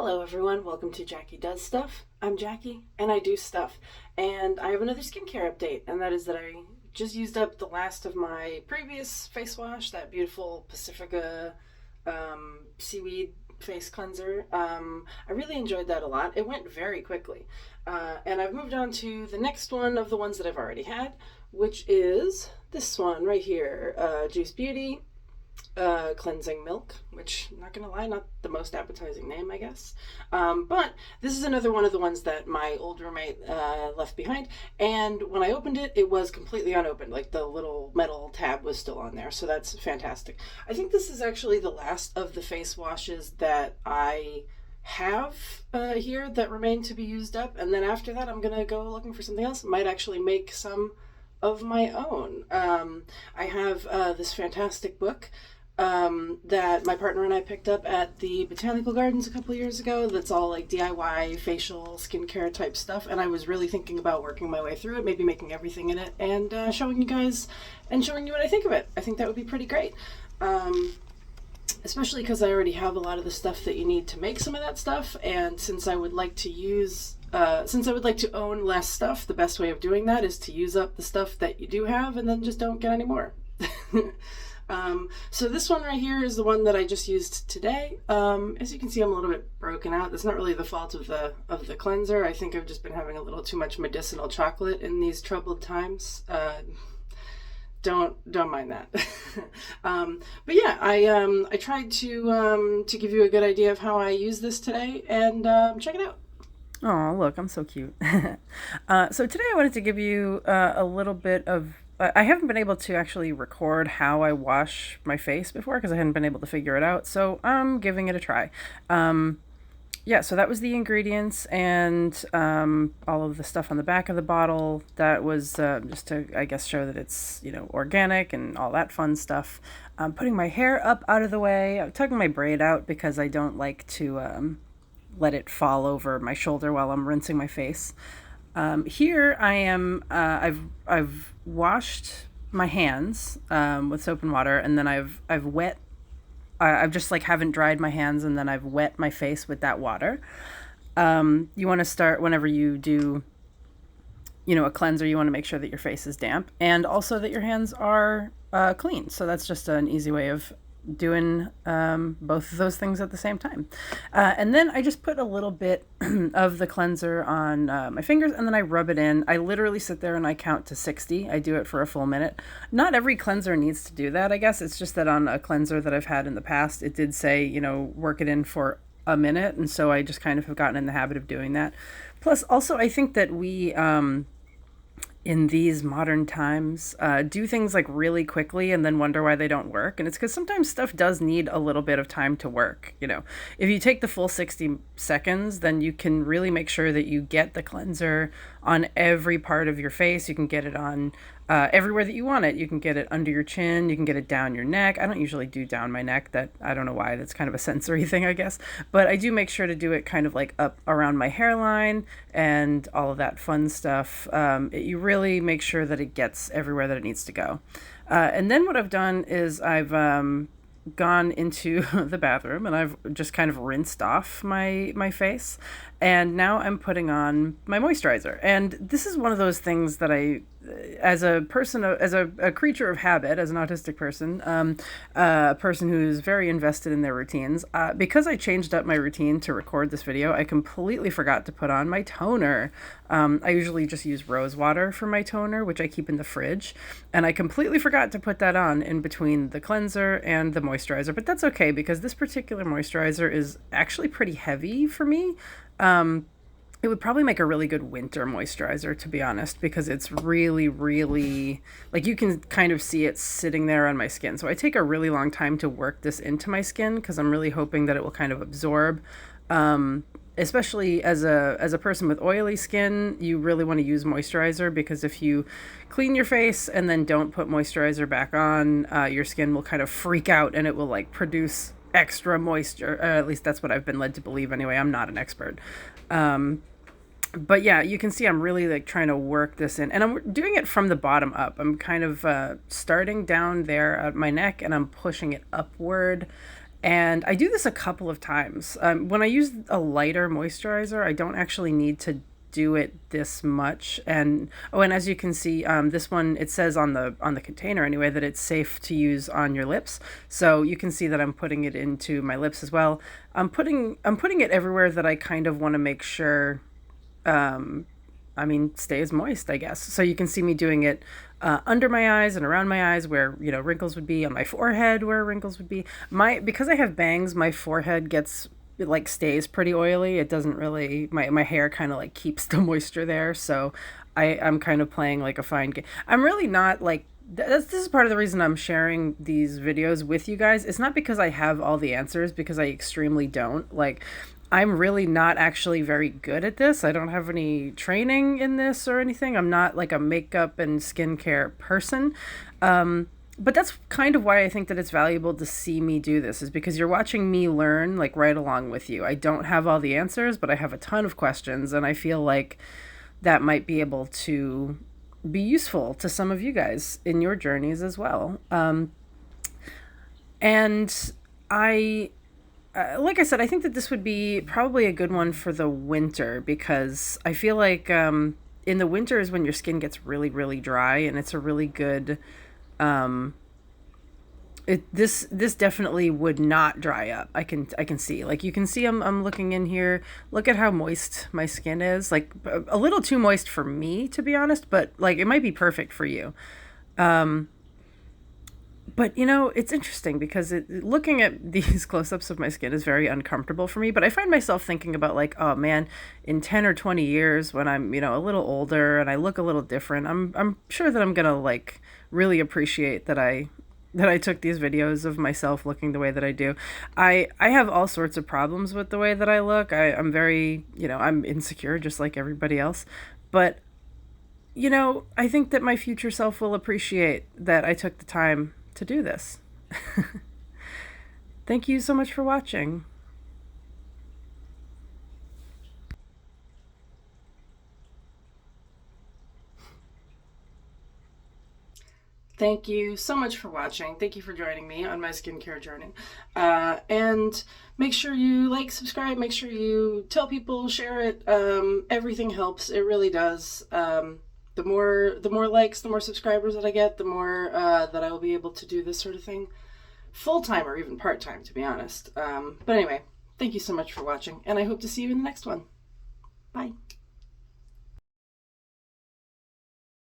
Hello everyone, welcome to Jackie Does Stuff. I'm Jackie and I do stuff. And I have another skincare update, and that is that I just used up the last of my previous face wash, that beautiful Pacifica seaweed face cleanser. I really enjoyed that a lot. It went very quickly. And I've moved on to the next one of the ones that I've already had, which is this one right here, Juice Beauty Cleansing Milk, which, not gonna lie, not the most appetizing name, I guess. But this is another one of the ones that my old roommate left behind. And when I opened it, it was completely unopened. Like the little metal tab was still on there. So that's fantastic. I think this is actually the last of the face washes that I have here that remain to be used up. And then after that, I'm gonna go looking for something else. Might actually make some of my own. I have this fantastic book that my partner and I picked up at the Botanical Gardens a couple of years ago. That's all like DIY facial skincare type stuff, and I was really thinking about working my way through it, maybe making everything in it, and showing you guys and showing you what I think of it. I think that would be pretty great. Especially because I already have a lot of the stuff that you need to make some of that stuff, and since I would like to own less stuff, the best way of doing that is to use up the stuff that you do have and then just don't get any more. So this one right here is the one that I just used today. As you can see, I'm a little bit broken out. That's not really the fault of the cleanser. I think I've just been having a little too much medicinal chocolate in these troubled times. Don't mind that. But yeah, I tried to give you a good idea of how I use this today, and check it out. Oh, look, I'm so cute. So today I wanted to give you a little bit of. I haven't been able to actually record how I wash my face before because I hadn't been able to figure it out. So I'm giving it a try. Yeah, so that was the ingredients and all of the stuff on the back of the bottle. That was just to, I guess, show that it's, organic and all that fun stuff. I'm putting my hair up out of the way. I'm tugging my braid out because I don't like to let it fall over my shoulder while I'm rinsing my face. Here I am. I've washed my hands with soap and water, and then I've wet. I've just like haven't dried my hands, and then I've wet my face with that water. You want to start whenever you do, a cleanser. You want to make sure that your face is damp, and also that your hands are clean. So that's just an easy way of doing both of those things at the same time. And then I just put a little bit of the cleanser on my fingers, and then I rub it in. I literally sit there and I count to 60. I do it for a full minute. Not every cleanser needs to do that, I guess. It's just that on a cleanser that I've had in the past, it did say, work it in for a minute. And so I just kind of have gotten in the habit of doing that. Plus, also, I think that we in these modern times do things like really quickly and then wonder why they don't work. And it's because sometimes stuff does need a little bit of time to work. If you take the full 60 seconds, then you can really make sure that you get the cleanser on every part of your face. You can get it on everywhere that you want it. You can get it under your chin. You can get it down your neck. I don't usually do down my neck. That I don't know why. That's kind of a sensory thing, I guess. But I do make sure to do it kind of like up around my hairline and all of that fun stuff. You really make sure that it gets everywhere that it needs to go. And then what I've done is I've gone into the bathroom and I've just kind of rinsed off my face, and now I'm putting on my moisturizer. And this is one of those things that I, as a person, as a creature of habit, as an autistic person, a person who's very invested in their routines, because I changed up my routine to record this video, I completely forgot to put on my toner. I usually just use rose water for my toner, which I keep in the fridge, and I completely forgot to put that on in between the cleanser and the moisturizer. But that's okay, because this particular moisturizer is actually pretty heavy for me. It would probably make a really good winter moisturizer, to be honest, because it's really, really, like, you can kind of see it sitting there on my skin. So I take a really long time to work this into my skin because I'm really hoping that it will kind of absorb. Especially as a person with oily skin, you really want to use moisturizer, because if you clean your face and then don't put moisturizer back on, your skin will kind of freak out and it will like produce extra moisture. At least that's what I've been led to believe anyway. I'm not an expert. But yeah, you can see I'm really like trying to work this in, and I'm doing it from the bottom up. I'm kind of starting down there at my neck and I'm pushing it upward. And I do this a couple of times. When I use a lighter moisturizer, I don't actually need to do it this much. And oh, and as you can see, this one, it says on the container anyway that it's safe to use on your lips. So you can see that I'm putting it into my lips as well. I'm putting it everywhere that I kind of want to make sure, I mean, stays moist, I guess. So you can see me doing it under my eyes and around my eyes where, wrinkles would be, on my forehead where wrinkles would be. Because I have bangs, my forehead gets, it like stays pretty oily. It doesn't really, my hair kind of like keeps the moisture there. So I'm kind of playing like a fine game. I'm really not like, this is part of the reason I'm sharing these videos with you guys. It's not because I have all the answers, because I extremely don't. Like, I'm really not actually very good at this. I don't have any training in this or anything. I'm not like a makeup and skincare person. But that's kind of why I think that it's valuable to see me do this, is because you're watching me learn like right along with you. I don't have all the answers, but I have a ton of questions, and I feel like that might be able to be useful to some of you guys in your journeys as well. And I like I said, I think that this would be probably a good one for the winter, because I feel like in the winter is when your skin gets really, really dry, and it's a really good. This definitely would not dry up. I can see, like, you can see I'm looking in here. Look at how moist my skin is. Like a little too moist for me, to be honest, but like it might be perfect for you. But it's interesting because looking at these close-ups of my skin is very uncomfortable for me. But I find myself thinking about like, oh man, in 10 or 20 years when I'm a little older and I look a little different, I'm sure that I'm gonna like really appreciate that I took these videos of myself looking the way that I do. I have all sorts of problems with the way that I look. I'm very, I'm insecure just like everybody else. But I think that my future self will appreciate that I took the time to do this. Thank you so much for watching. Thank you so much for watching. Thank you for joining me on my skincare journey. And make sure you like, subscribe, make sure you tell people, share it. Everything helps. It really does. The more likes, the more subscribers that I get, the more that I will be able to do this sort of thing full-time or even part-time, to be honest. But anyway, thank you so much for watching, and I hope to see you in the next one. Bye.